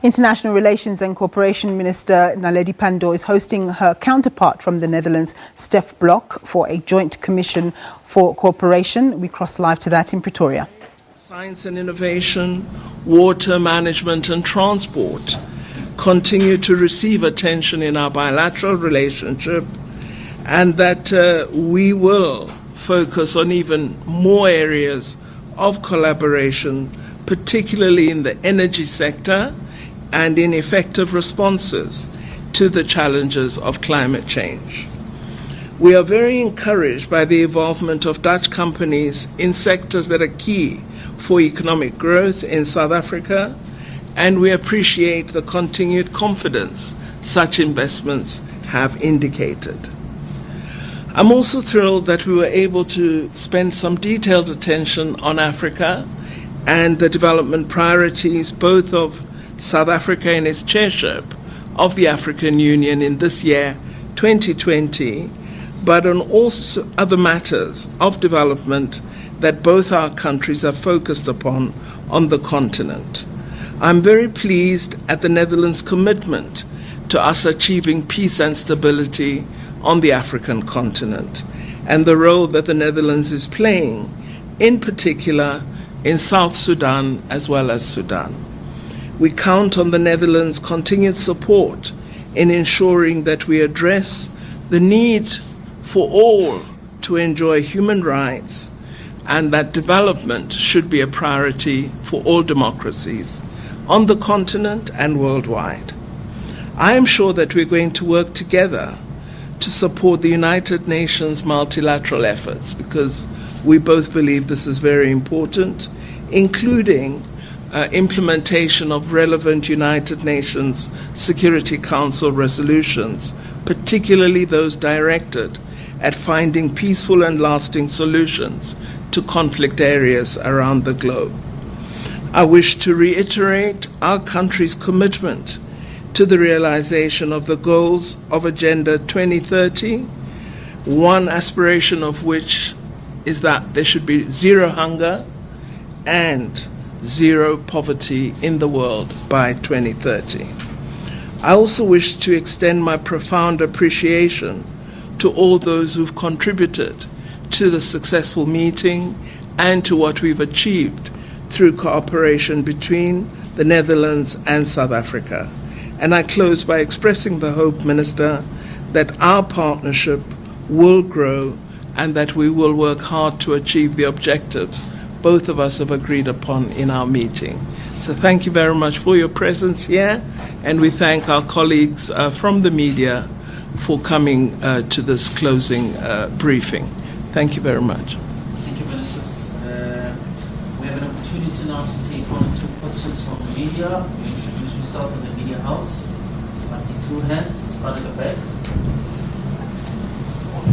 International Relations and Cooperation Minister Naledi Pandor is hosting her counterpart from the Netherlands, Stef Blok, for a joint commission for cooperation. We cross live to that in Pretoria. Science and innovation, water management and transport continue to receive attention in our bilateral relationship, and that we will focus on even more areas of collaboration, particularly in the energy sector and in effective responses to the challenges of climate change. We are very encouraged by the involvement of Dutch companies in sectors that are key for economic growth in South Africa, and we appreciate the continued confidence such investments have indicated. I'm also thrilled that we were able to spend some detailed attention on Africa and the development priorities both of South Africa in its chairship of the African Union in this year, 2020, but on also other matters of development that both our countries are focused upon on the continent. I'm very pleased at the Netherlands' commitment to us achieving peace and stability on the African continent, and the role that the Netherlands is playing, in particular in South Sudan as well as Sudan. We count on the Netherlands' continued support in ensuring that we address the need for all to enjoy human rights, and that development should be a priority for all democracies on the continent and worldwide. I am sure that we're going to work together to support the United Nations multilateral efforts, because we both believe this is very important, including implementation of relevant United Nations Security Council resolutions, particularly those directed at finding peaceful and lasting solutions to conflict areas around the globe. I wish to reiterate our country's commitment to the realization of the goals of Agenda 2030, one aspiration of which is that there should be zero hunger and zero poverty in the world by 2030. I also wish to extend my profound appreciation to all those who've contributed to the successful meeting and to what we've achieved through cooperation between the Netherlands and South Africa. And I close by expressing the hope, Minister, that our partnership will grow and that we will work hard to achieve the objectives both of us have agreed upon in our meeting. So thank you very much for your presence here, and we thank our colleagues from the media for coming to this closing briefing. Thank you very much. Thank you, Ministers. We have an opportunity now to take 1 or 2 questions from the media. You introduce yourself in the media house. I see 2 hands starting at the back.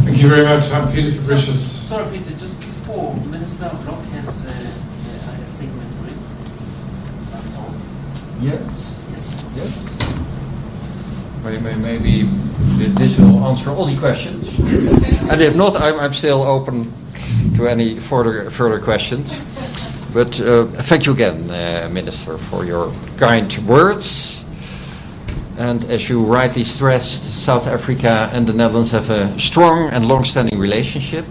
Thank you very much. I'm Peter Fabricius. Sorry, Peter, just before, Minister Blok has a statement to read. Yes. Yes. Maybe this will answer all the questions. Yes. And if not, I'm still open to any further questions. But thank you again, Minister, for your kind words. And as you rightly stressed, South Africa and the Netherlands have a strong and long-standing relationship.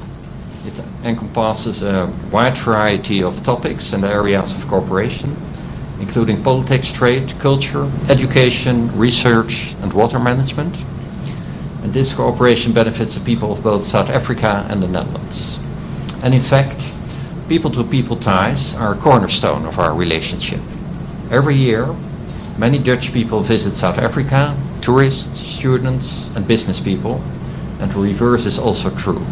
It encompasses a wide variety of topics and areas of cooperation, including politics, trade, culture, education, research, and water management. And this cooperation benefits the people of both South Africa and the Netherlands. And in fact, people-to-people ties are a cornerstone of our relationship. Every year, many Dutch people visit South Africa, tourists, students, and business people, and the reverse is also true.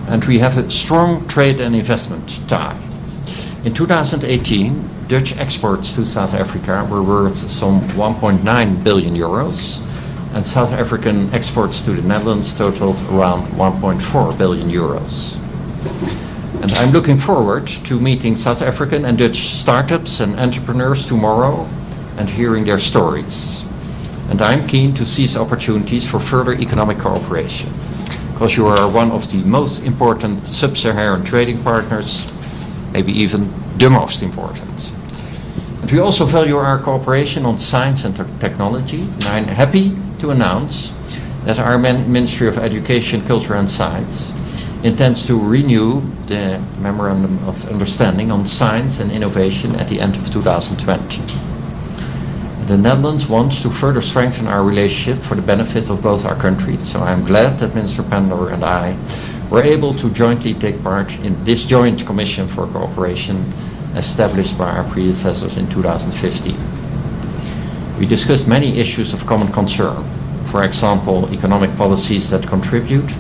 And we have a strong trade and investment tie. In 2018, Dutch exports to South Africa were worth some 1.9 billion euros, and South African exports to the Netherlands totaled around 1.4 billion euros. And I'm looking forward to meeting South African and Dutch startups and entrepreneurs tomorrow and hearing their stories. And I'm keen to seize opportunities for further economic cooperation, because you are one of the most important sub-Saharan trading partners, maybe even the most important. And And we also value our cooperation on science and technology. And I'm happy to announce that our Ministry of Education, Culture and Science intends to renew the Memorandum of Understanding on Science and Innovation at the end of 2020. The Netherlands wants to further strengthen our relationship for the benefit of both our countries, so I'm glad that Minister Pandor and I were able to jointly take part in this joint commission for cooperation established by our predecessors in 2015. We discussed many issues of common concern, for example, economic policies that contribute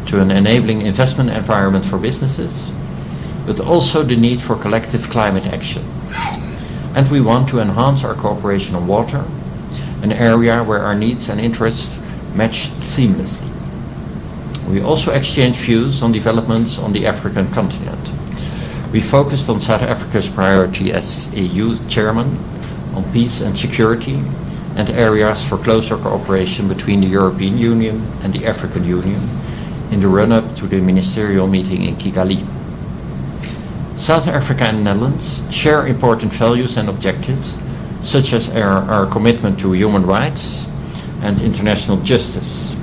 to an enabling investment environment for businesses, but also the need for collective climate action. And we want to enhance our cooperation on water, an area where our needs and interests match seamlessly. We also exchanged views on developments on the African continent. We focused on South Africa's priority as EU chairman on peace and security and areas for closer cooperation between the European Union and the African Union in the run-up to the ministerial meeting in Kigali. South Africa and Netherlands share important values and objectives, such as our commitment to human rights and international justice.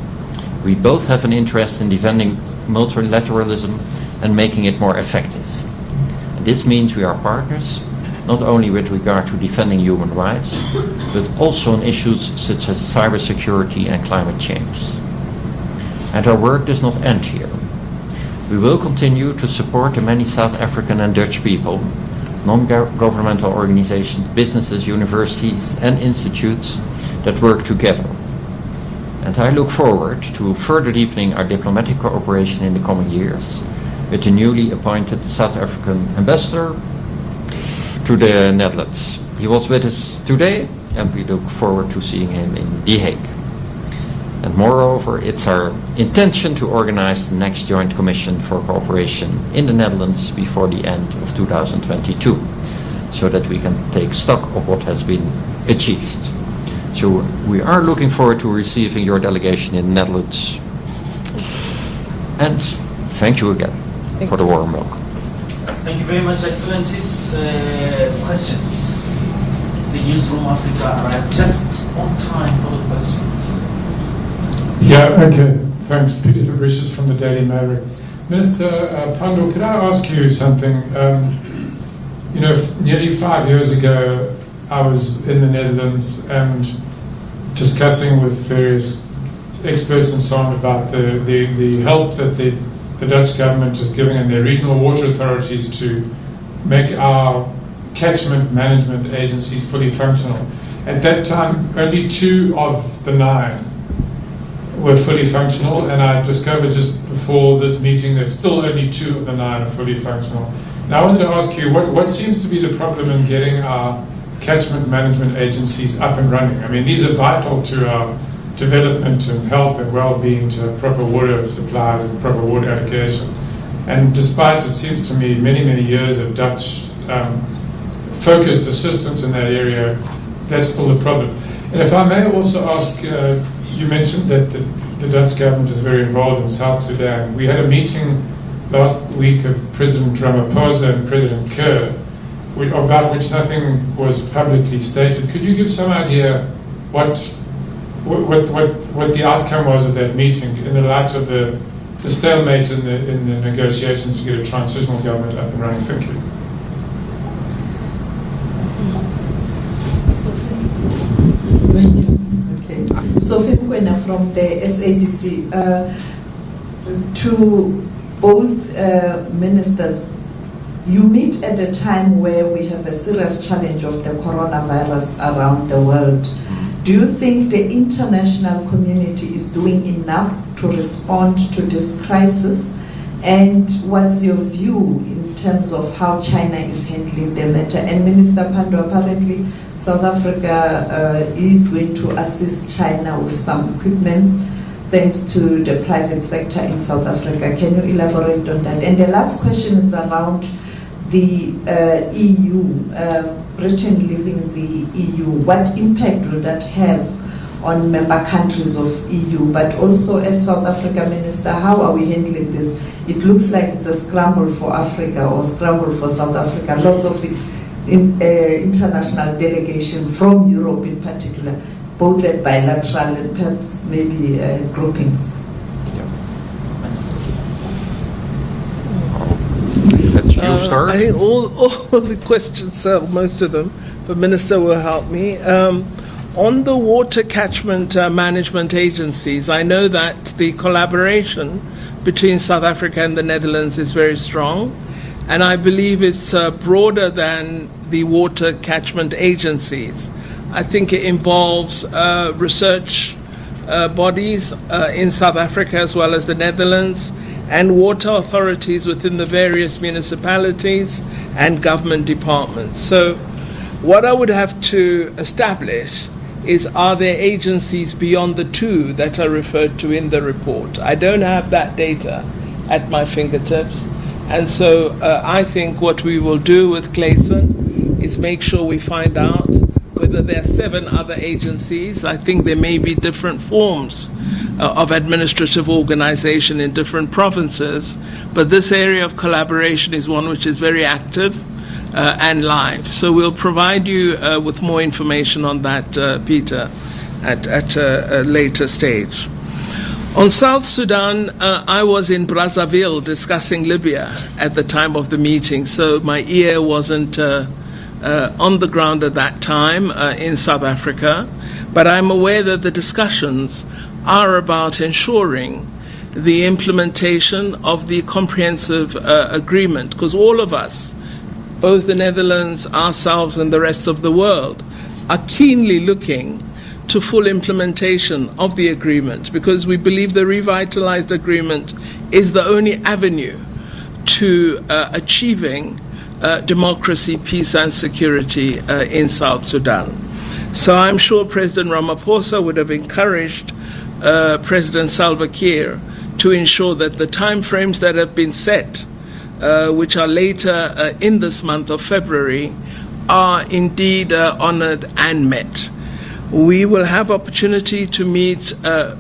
We both have an interest in defending multilateralism and making it more effective. And this means we are partners, not only with regard to defending human rights, but also on issues such as cybersecurity and climate change. And our work does not end here. We will continue to support the many South African and Dutch people, non-governmental organizations, businesses, universities and institutes that work together. And I look forward to further deepening our diplomatic cooperation in the coming years with the newly appointed South African ambassador to the Netherlands. He was with us today and we look forward to seeing him in The Hague. And moreover, it's our intention to organize the next Joint Commission for Cooperation in the Netherlands before the end of 2022, so that we can take stock of what has been achieved. So we are looking forward to receiving your delegation in the Netherlands. And thank you again for the warm welcome. Thank you very much, Excellencies. Questions? The Newsroom Africa arrived just on time for the questions. Yeah, okay. Thanks, Peter Fabricius from the Daily Maverick. Minister Pandor, could I ask you something? Nearly 5 years ago, I was in the Netherlands and discussing with various experts and so on about the help that the Dutch government is giving and their regional water authorities to make our catchment management agencies fully functional. At that time, only 2 of the 9 were fully functional, and I discovered just before this meeting that still only 2 of the 9 are fully functional. Now I wanted to ask you, what seems to be the problem in getting our catchment management agencies up and running? I mean, these are vital to our development and health and well-being, to have proper water supplies and proper water allocation. And despite, it seems to me, many, many years of Dutch focused assistance in that area, that's still a problem. And if I may also ask, you mentioned that the Dutch government is very involved in South Sudan. We had a meeting last week of President Ramaphosa and President Kerr, about which nothing was publicly stated. Could you give some idea what the outcome was of that meeting in the light of the stalemate in the negotiations to get a transitional government up and running? Thank you. Sophie Mkwena from the SABC. To both ministers, you meet at a time where we have a serious challenge of the coronavirus around the world. Do you think the international community is doing enough to respond to this crisis? And what's your view in terms of how China is handling the matter? And Minister Pandor, apparently South Africa is going to assist China with some equipment thanks to the private sector in South Africa. Can you elaborate on that? And the last question is around the EU, Britain leaving the EU. What impact will that have on member countries of EU? But also, as South Africa Minister, how are we handling this? It looks like it's a scramble for Africa or scramble for South Africa. Lots of it international delegation from Europe in particular, both at bilateral and perhaps maybe groupings. You start. I think all the questions, most of them, the Minister will help me. On the water catchment management agencies, I know that the collaboration between South Africa and the Netherlands is very strong, and I believe it's broader than the water catchment agencies. I think it involves research bodies in South Africa as well as the Netherlands, and water authorities within the various municipalities and government departments. So what I would have to establish is, are there agencies beyond the two that are referred to in the report? I don't have that data at my fingertips. And so I think what we will do with Clayson is make sure we find out whether there are 7 other agencies. I think there may be different forms of administrative organization in different provinces, but this area of collaboration is one which is very active and live. So we'll provide you with more information on that, Peter, at a later stage. On South Sudan, I was in Brazzaville discussing Libya at the time of the meeting, so my ear wasn't on the ground at that time in South Africa, but I'm aware that the discussions are about ensuring the implementation of the comprehensive agreement, because all of us, both the Netherlands, ourselves, and the rest of the world, are keenly looking to full implementation of the agreement, because we believe the revitalized agreement is the only avenue to achieving democracy, peace, and security in South Sudan. So I'm sure President Ramaphosa would have encouraged President Salva Kiir to ensure that the timeframes that have been set, which are later in this month of February, are indeed honored and met. We will have opportunity to meet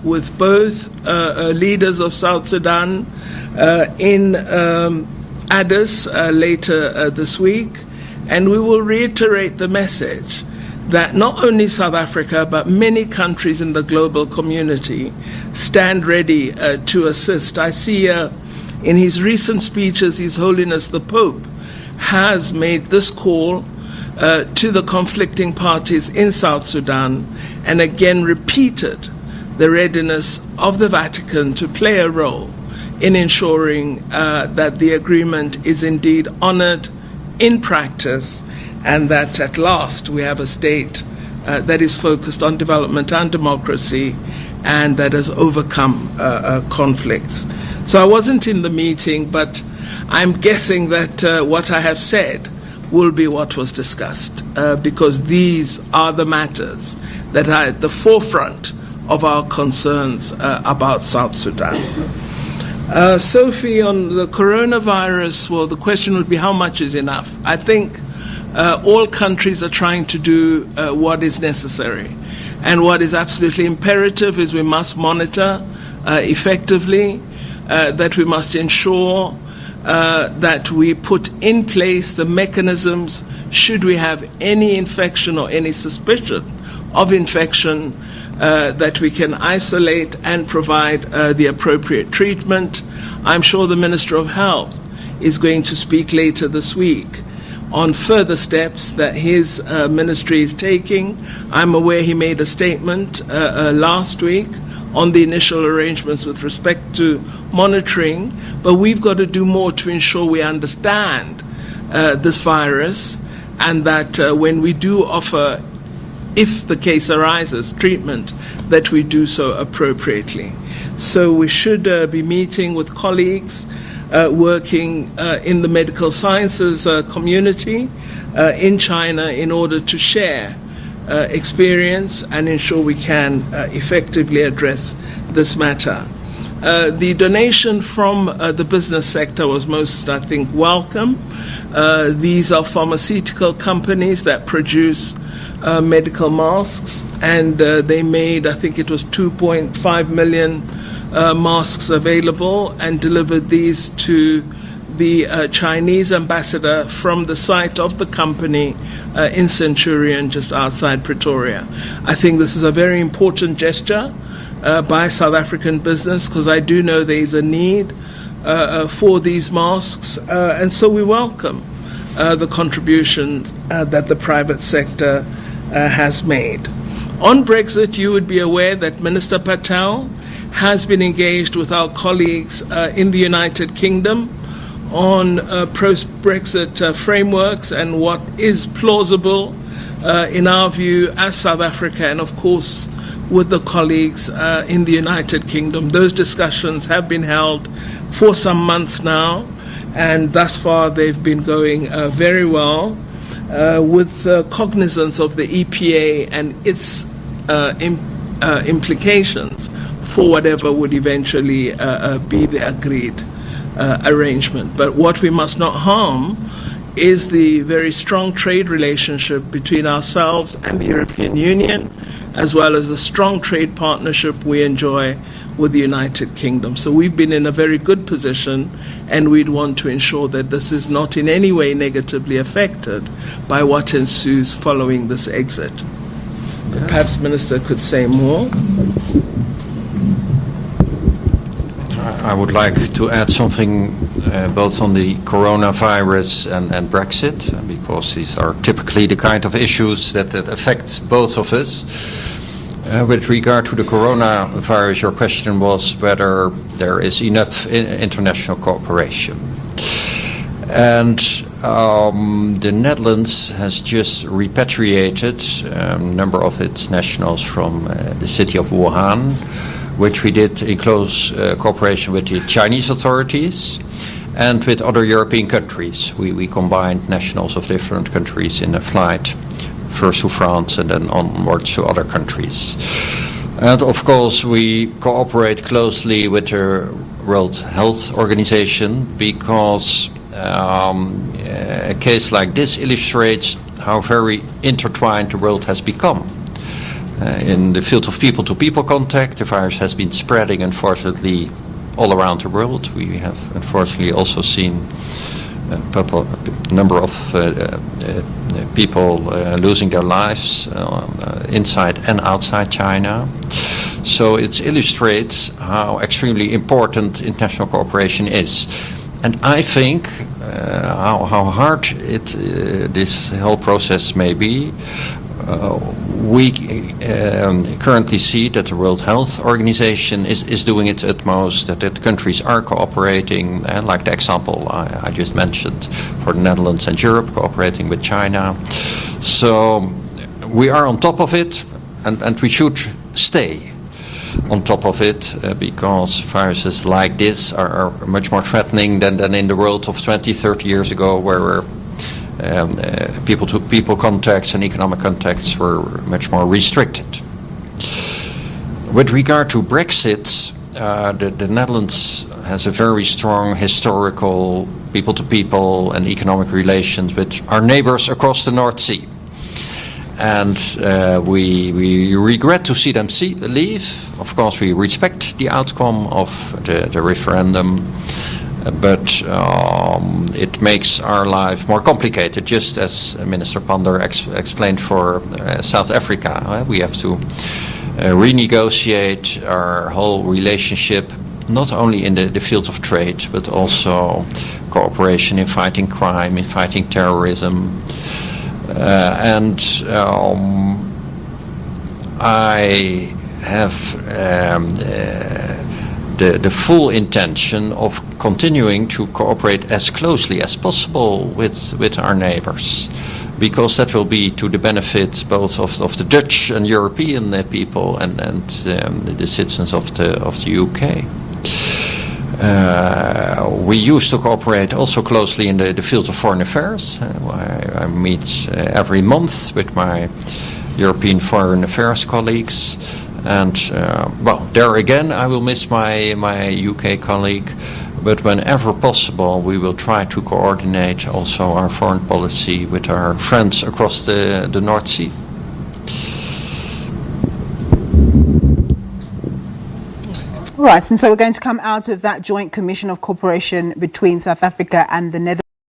with both leaders of South Sudan in Addis later this week, and we will reiterate the message that not only South Africa, but many countries in the global community stand ready to assist. I see in his recent speeches, His Holiness the Pope has made this call to the conflicting parties in South Sudan, and again repeated the readiness of the Vatican to play a role in ensuring that the agreement is indeed honored in practice, and that at last we have a state that is focused on development and democracy, and that has overcome conflicts. So I wasn't in the meeting, but I'm guessing that what I have said will be what was discussed, because these are the matters that are at the forefront of our concerns about South Sudan. Sophie, on the coronavirus, well, the question would be how much is enough? I think all countries are trying to do what is necessary. And what is absolutely imperative is we must monitor effectively, that we must ensure that we put in place the mechanisms should we have any infection or any suspicion of infection, that we can isolate and provide the appropriate treatment. I'm sure the Minister of Health is going to speak later this week on further steps that his ministry is taking. I'm aware he made a statement last week on the initial arrangements with respect to monitoring, but we've got to do more to ensure we understand this virus, and that when we do offer, if the case arises, treatment, that we do so appropriately. So we should be meeting with colleagues working in the medical sciences community in China in order to share experience and ensure we can effectively address this matter. The donation from the business sector was most, I think, welcome. These are pharmaceutical companies that produce medical masks, and they made, I think it was 2.5 million masks available and delivered these to the Chinese ambassador from the site of the company in Centurion, just outside Pretoria. I think this is a very important gesture by South African business, because I do know there is a need for these masks, and so we welcome the contributions that the private sector has made. On Brexit, you would be aware that Minister Patel has been engaged with our colleagues in the United Kingdom on post-Brexit frameworks and what is plausible in our view as South Africa, and of course with the colleagues in the United Kingdom. Those discussions have been held for some months now, and thus far they've been going very well, with cognizance of the EPA and its implications for whatever would eventually be the agreed arrangement. But what we must not harm is the very strong trade relationship between ourselves and the European Union, as well as the strong trade partnership we enjoy with the United Kingdom. So we've been in a very good position, and we'd want to ensure that this is not in any way negatively affected by what ensues following this exit. Perhaps Minister could say more. I would like to add something both on the coronavirus and Brexit, because these are typically the kind of issues that affect both of us. With regard to the coronavirus, your question was whether there is enough international cooperation. And the Netherlands has just repatriated a number of its nationals from the city of Wuhan, which we did in close cooperation with the Chinese authorities and with other European countries. We combined nationals of different countries in a flight, first to France and then onwards to other countries. And of course we cooperate closely with the World Health Organization, because a case like this illustrates how very intertwined the world has become. In the field of people-to-people contact, the virus has been spreading, unfortunately, all around the world. We have, unfortunately, also seen a number of people losing their lives inside and outside China. So it illustrates how extremely important international cooperation is. And I think how hard this whole process may be, we currently see that the World Health Organization is doing its utmost, that countries are cooperating, like the example I just mentioned for the Netherlands and Europe, cooperating with China. So we are on top of it, and we should stay on top of it, because viruses like this are much more threatening than in the world of 20, 30 years ago, where people-to-people contacts and economic contacts were much more restricted. With regard to Brexit, the Netherlands has a very strong historical people-to-people and economic relations with our neighbors across the North Sea. And we regret to see them leave. Of course, we respect the outcome of the referendum, but it makes our life more complicated, just as Minister Pandor explained for South Africa. We have to renegotiate our whole relationship, not only in the field of trade, but also cooperation in fighting crime, in fighting terrorism. I have the full intention of continuing to cooperate as closely as possible with our neighbors, because that will be to the benefit both of the Dutch and European people and the citizens of the UK. We used to cooperate also closely in the field of foreign affairs. I meet every month with my European foreign affairs colleagues, and there again I will miss my UK colleague, but whenever possible we will try to coordinate also our foreign policy with our friends across the North Sea. All right, and so we're going to come out of that joint commission of cooperation between South Africa and the Netherlands.